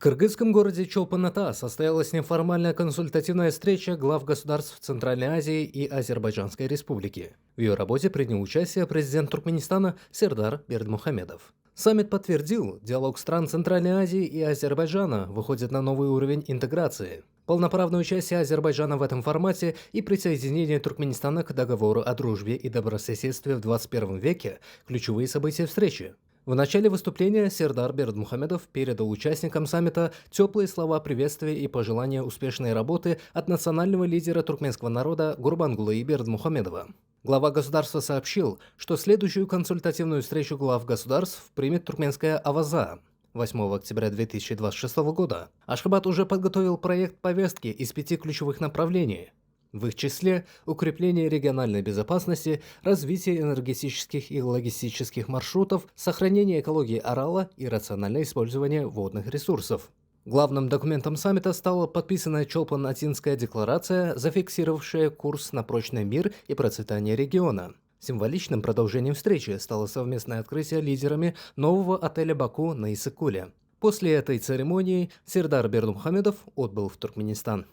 кыргызском городе Чолпан-Ата состоялась неформальная консультативная встреча глав государств Центральной Азии и Азербайджанской Республики. В ее работе принял участие президент Туркменистана Сердар Бердмухамедов. Саммит подтвердил, диалог стран Центральной Азии и Азербайджана выходит на новый уровень интеграции. Полноправное участие Азербайджана в этом формате и присоединение Туркменистана к договору о дружбе и добрососедстве в 21 веке – ключевые события встречи. В начале выступления Сердар Бердмухамедов передал участникам саммита теплые слова приветствия и пожелания успешной работы от национального лидера туркменского народа Гурбангулы Бердмухамедова. Глава государства сообщил, что следующую консультативную встречу глав государств примет туркменская Аваза 8 октября 2026 года. Ашхабад уже подготовил проект повестки из 5 ключевых направлений. В их числе укрепление региональной безопасности, развитие энергетических и логистических маршрутов, сохранение экологии Арала и рациональное использование водных ресурсов. Главным документом саммита стала подписанная Чолпан-Атинская декларация, зафиксировавшая курс на прочный мир и процветание региона. Символичным продолжением встречи стало совместное открытие лидерами нового отеля «Баку» на Иссык-Куле. После этой церемонии Сердар Бердмухамедов отбыл в Туркменистан.